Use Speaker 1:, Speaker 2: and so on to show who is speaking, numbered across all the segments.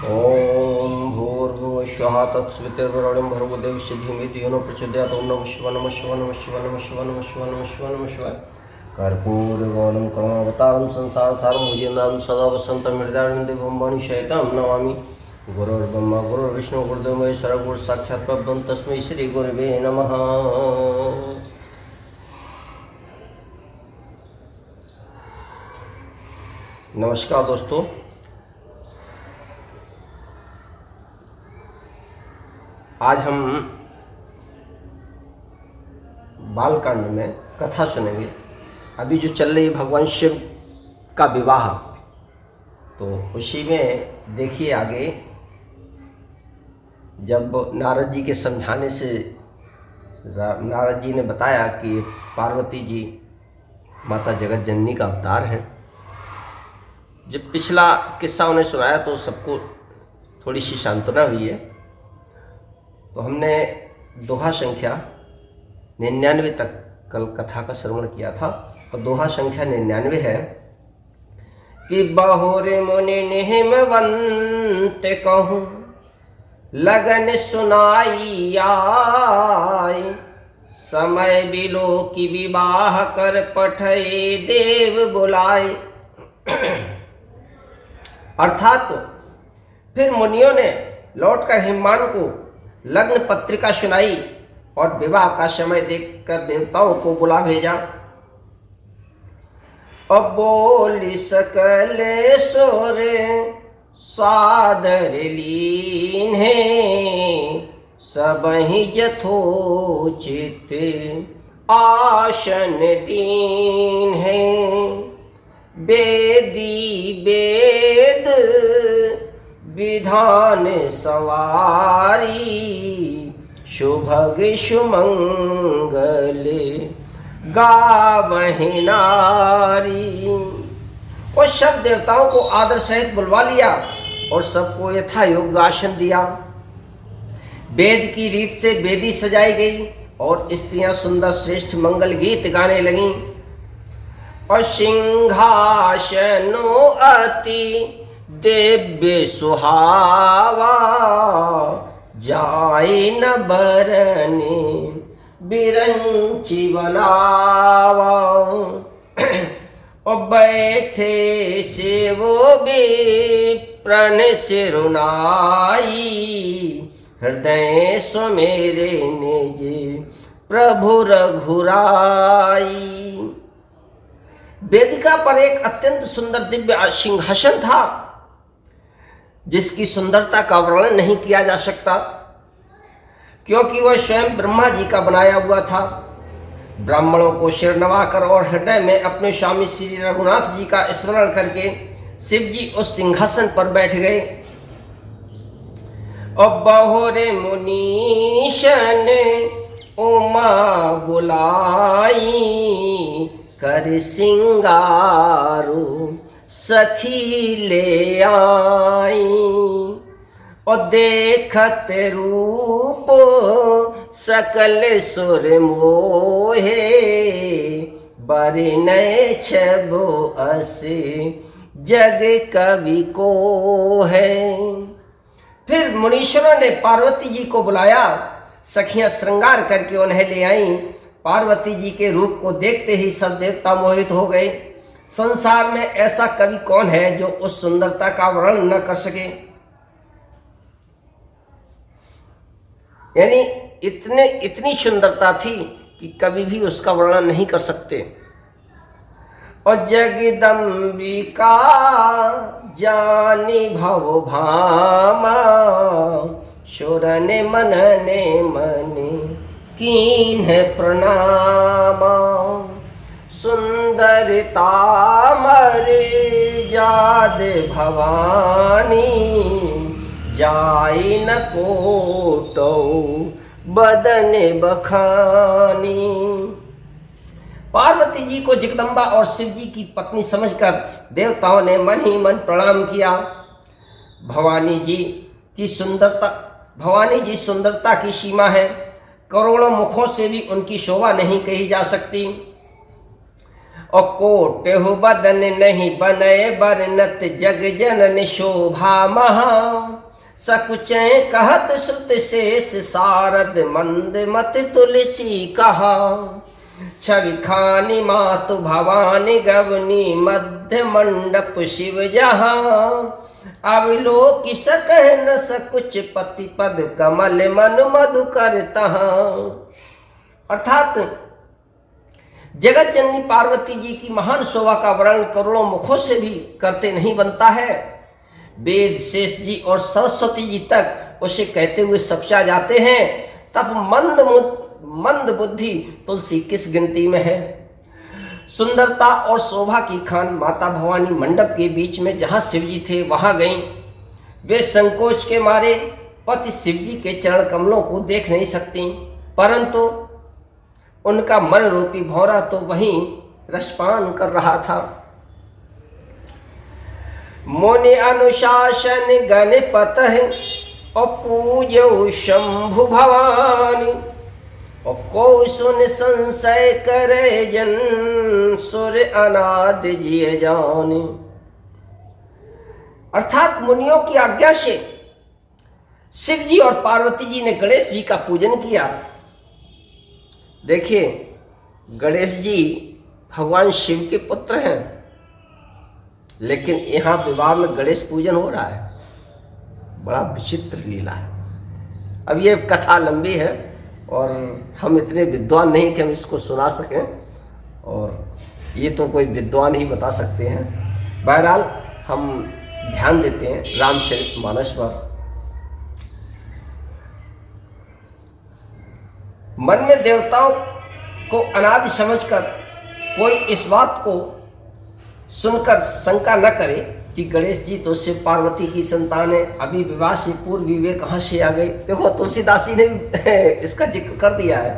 Speaker 1: ओम भूर्भुवः स्वः तत्सवितुर्वरेण्यं भर्गो देवस्य धीमहि धियो यो न प्रचोदयात्। ओम नमः शिवाय नमः शिवाय नमः शिवाय नमः शिवाय नमः शिवाय नमः शिवाय नमः शिवाय। कर्पूरगौरं करुणावतारं संसारसारं भुजगेन्द्रं सदा वसन्तं हृदयारविन्दे ब्रह्मणिशयितं नमामि। गुरुर्ब्रह्मा गुरुर्विष्णु गुरुदेवो महेश्वरः गुरुः साक्षात् परब्रह्म तस्मै श्री गुरवे नमः। नमस्कार दोस्तों, आज हम बालकांड में कथा सुनेंगे। अभी जो चल रही भगवान शिव का विवाह, तो उसी में देखिए आगे जब नारद जी के समझाने से नारद जी ने बताया कि पार्वती जी माता जगत जननी का अवतार हैं। जब पिछला किस्सा उन्हें सुनाया तो सबको थोड़ी सी सांत्वना हुई है। तो हमने दोहा संख्या 99 तक कल कथा का श्रवण किया था, और दोहा संख्या 99 है कि बहुर मुनि निहिमवंत कहूँ लगन सुनाई आय, समय बिलो की विवाह कर पठे देव बुलाए। अर्थात फिर मुनियों ने लौटकर हिमवान को लग्न पत्रिका सुनाई और विवाह का समय देखकर देवताओं को बुला भेजा। अब बोली सकल सोर सादर लीन है, सब ही यथोचित आसन दीन है। वेदी वेद विधान सवारी, शुभग सुमंगल गावहि नारी। और सब देवताओं को आदर सहित बुलवा लिया और सबको यथा योग्य आसन दिया। वेद की रीत से वेदी सजाई गई और स्त्रियां सुंदर श्रेष्ठ मंगल गीत गाने लगीं। और सिंहासनो अति दिव्य सुहावा, जाय न बरने बिरंची बनावा। और बैठे से वो विप्रण सिरुनाई, हृदय सुमेरे निज प्रभु रघुराई। वेदिका पर एक अत्यंत सुंदर दिव्य सिंहासन था, जिसकी सुंदरता का वर्णन नहीं किया जा सकता, क्योंकि वह स्वयं ब्रह्मा जी का बनाया हुआ था। ब्राह्मणों को सिर नवाकर और हृदय में अपने स्वामी श्री रघुनाथ जी का स्मरण करके शिव जी उस सिंहासन पर बैठ गए। और बहुरे मुनीशन उमा बुलाई, कर सिंगारू सखी ले आई। और देखत रूप सकल सुर मोहे, बरनय छबो असे जग कवि को है। फिर मुनीश्वरों ने पार्वती जी को बुलाया। सखियां श्रृंगार करके उन्हें ले आईं। पार्वती जी के रूप को देखते ही सब देवता मोहित हो गए। संसार में ऐसा कवि कौन है जो उस सुंदरता का वर्णन न कर सके। यानी इतनी सुंदरता थी कि कभी भी उसका वर्णन नहीं कर सकते। और जगदम्बिका जानी भव भामा, सुरने मनने मने कीन्ह प्रणामा। सुंदरता मर्याद भवानी, जाई न कोटो बदन बखानी। पार्वती जी को जगदम्बा और शिव जी की पत्नी समझकर देवताओं ने मन ही मन प्रणाम किया। भवानी जी सुंदरता की सीमा है। करोड़ों मुखों से भी उनकी शोभा नहीं कही जा सकती। और कोट हो बदन नहीं बनय बरनत जग जनन शोभा महा सकुचय कहत श्रुत शेष सारद मंद मत तुलसी कहा छवि खानी मातु भवानी गवनी मध्य मंडप शिव जहाँ अवलोकि सकह न सकुच पति पद कमल मन मधु करता। अर्थात जगत जननी पार्वती जी की महान शोभा का वर्णन करोड़ों मुखों से भी करते नहीं बनता है। वेद शेष जी और सरस्वती जी तक उसे कहते हुए सपचा जाते हैं, तब मंद बुद्धि तुलसी किस गिनती में है। सुंदरता और शोभा की खान माता भवानी मंडप के बीच में जहाँ शिवजी थे वहाँ गईं। वे संकोच के मारे पति शिवजी के चरण कमलों को देख नहीं सकती, परंतु उनका मन रूपी भौरा तो वहीं रसपान कर रहा था। मुनि अनुशासन गणपत और पूजो शंभु भवानी और को सुन संशय करे जन सुर अनादि जिय जानी। अर्थात मुनियों की आज्ञा से शिव जी और पार्वती जी ने गणेश जी का पूजन किया। देखिए, गणेश जी भगवान शिव के पुत्र हैं, लेकिन यहाँ विवाह में गणेश पूजन हो रहा है। बड़ा विचित्र लीला है। अब ये कथा लंबी है और हम इतने विद्वान नहीं कि हम इसको सुना सकें, और ये तो कोई विद्वान ही बता सकते हैं। बहरहाल हम ध्यान देते हैं रामचरितमानस पर। मन में देवताओं को अनादि समझकर कोई इस बात को सुनकर शंका न करे कि गणेश जी तो शिव पार्वती की संतान है, अभी विवाह से पूर्व भी वे कहाँ से आ गए। देखो, तुलसीदास जी ने इसका जिक्र कर दिया है।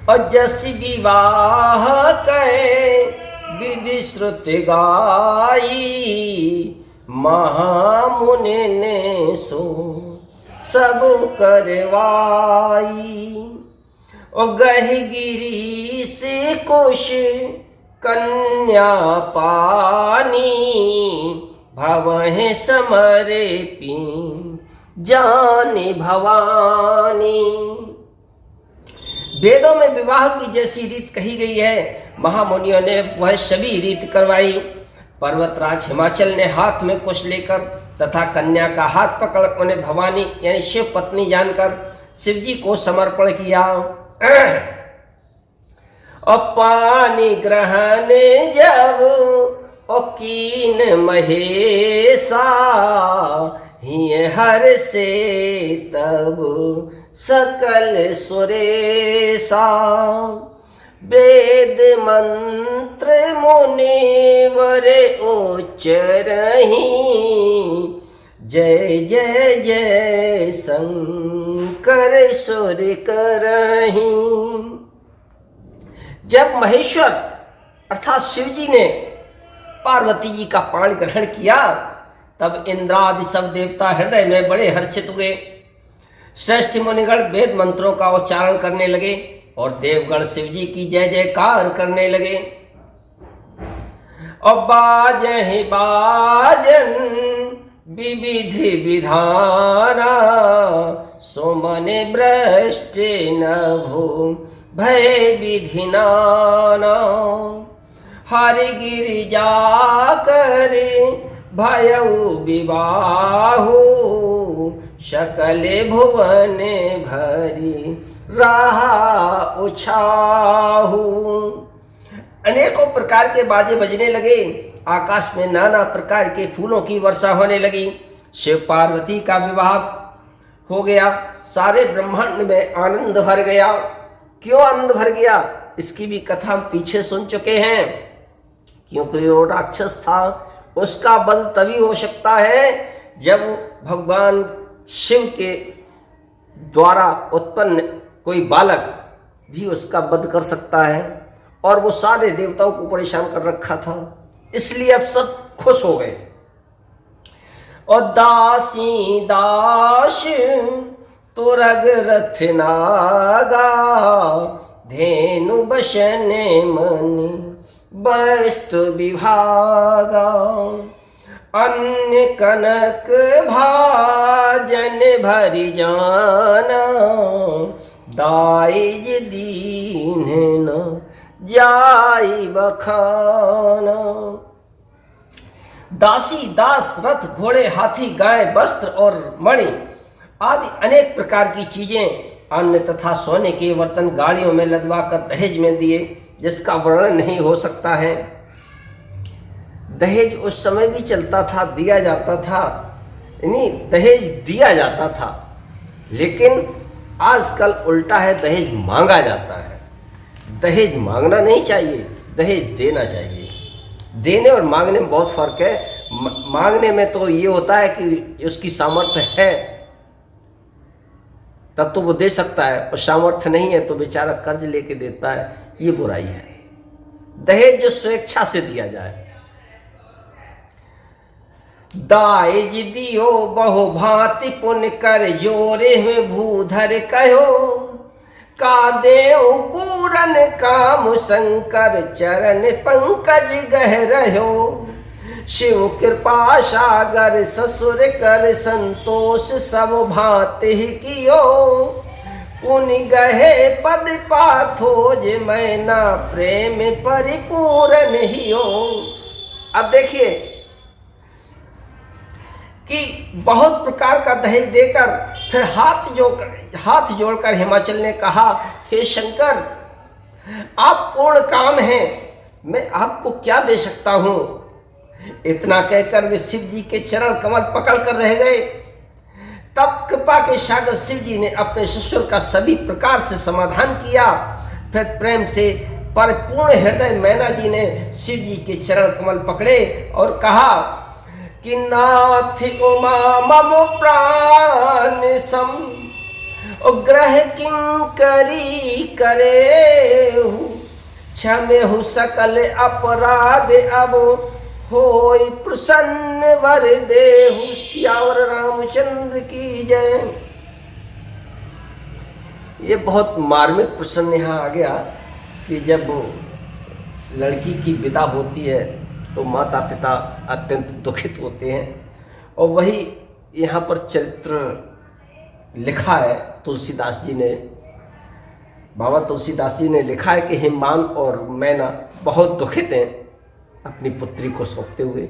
Speaker 1: और जस विवाह कहे विधि श्रुति गाई महामुनि ने सो सब करवाई। और गहि गिरी से कुश कन्या पानी भवहि समरे पी जाने भवानी। वेदों में विवाह की जैसी रीत कही गई है, महामुनियों ने वह सभी रीत करवाई। पर्वतराज हिमाचल ने हाथ में कुश लेकर तथा कन्या का हाथ पकड़ उन्हें भवानी यानी शिव पत्नी जानकर शिवजी को समर्पण किया। और पानी ग्रहण जब कीन महेशा ही हर से तब सकल सुरेशा। वेद मंत्र मुनिवर उच्चरहि जय जय जय शंकर सुर करहि। जब महेश्वर अर्थात शिव जी ने पार्वती जी का पाणी ग्रहण किया, तब इंद्रादि सब देवता हृदय में बड़े हर्षित हुए। श्रेष्ठ मुनिगण वेद मंत्रों का उच्चारण करने लगे और देवगण शिव जी की जय जयकार करने लगे। और बाजहि बाजन विविधि विधाना सुमन भ्रष्ट न भू भय विधि नाना। हरि गिरिजा कर भयउ विवाहु सकल भुवन भरी रहा उछाहू। अनेकों प्रकार के बाजे बजने लगे, आकाश में नाना प्रकार के फूलों की वर्षा होने लगी। शिव पार्वती का विवाह हो गया, सारे ब्रह्मांड में आनंद भर गया। क्यों आनंद भर गया, इसकी भी कथा हम पीछे सुन चुके हैं। क्योंकि वो राक्षस था, उसका वध तभी हो सकता है जब भगवान शिव के द्वारा उत्पन्न कोई बालक भी उसका वध कर सकता है, और वो सारे देवताओं को परेशान कर रखा था। इसलिए अब सब खुश हो गए। और दासी दास तुरग रथ नागा धेनु बसने मनि वस्तु विभागा, अन्य कनक भाजन भरि जाना, दाइज दीन न जाई बखाना। दासी दास रथ घोड़े हाथी गाय वस्त्र और मणि आदि अनेक प्रकार की चीजें, अन्न तथा सोने के बर्तन गाड़ियों में लदवा कर दहेज में दिए, जिसका वर्णन नहीं हो सकता है। दहेज उस समय भी चलता था, दिया जाता था, यानी दहेज दिया जाता था, लेकिन आजकल उल्टा है, दहेज मांगा जाता है। दहेज मांगना नहीं चाहिए, दहेज देना चाहिए। देने और मांगने में बहुत फर्क है। मांगने में तो ये होता है कि उसकी सामर्थ्य है तब तो वो दे सकता है, और सामर्थ्य नहीं है तो बेचारा कर्ज लेके देता है, ये बुराई है। दहेज जो स्वेच्छा से दिया जाए। दाइज दियो बहु भांति पुण्य कर, जोरे में भूधर कहो, का देऊ पूरन काम शंकर, चरण पंकज गह रहो। शिव कृपा सागर ससुर कर, संतोष सब भांति कियो, पुनि गहे पद पाथोज, मैना प्रेम परिपूर्ण हियो। अब देखिए कि बहुत प्रकार का दहेज देकर फिर हाथ जोड़कर हिमाचल ने कहा, हे शंकर, आप पूर्ण काम हैं, मैं आपको क्या दे सकता हूं। इतना कहकर वे शिव जी के चरण कमल पकड़ कर रह गए। तब कृपा के सागर शिव जी ने अपने ससुर का सभी प्रकार से समाधान किया। फिर प्रेम से परिपूर्ण हृदय मैना जी ने शिव जी के चरण कमल पकड़े और कहा कि नाथ उमा मम प्राण सम, ग्रह किंकरी करे, क्षमेहु सकल अपराध, अब होई प्रसन्न वर देहु। सियावर रामचंद्र की जय। ये बहुत मार्मिक प्रसन्न यहाँ आ गया कि जब लड़की की विदा होती है तो माता पिता अत्यंत दुखित होते हैं, और वही यहाँ पर चरित्र लिखा है तुलसीदास जी ने। बाबा तुलसीदास जी ने लिखा है कि हिमवान और मैना बहुत दुखित हैं अपनी पुत्री को सौंपते हुए,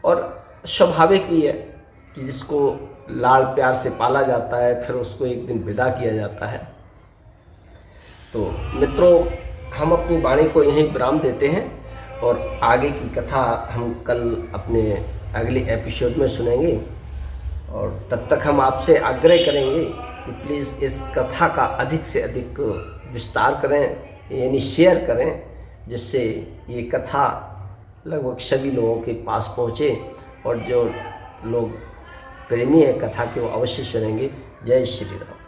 Speaker 1: और स्वाभाविक भी है कि जिसको लाड़ प्यार से पाला जाता है फिर उसको एक दिन विदा किया जाता है। तो मित्रों, हम अपनी वाणी को यहीं विराम देते हैं, और आगे की कथा हम कल अपने अगले एपिसोड में सुनेंगे। और तब तक हम आपसे आग्रह करेंगे कि प्लीज़ इस कथा का अधिक से अधिक विस्तार करें, यानी शेयर करें, जिससे ये कथा लगभग सभी लोगों के पास पहुँचे, और जो लोग प्रेमी हैं कथा के वो अवश्य सुनेंगे। जय श्री राम।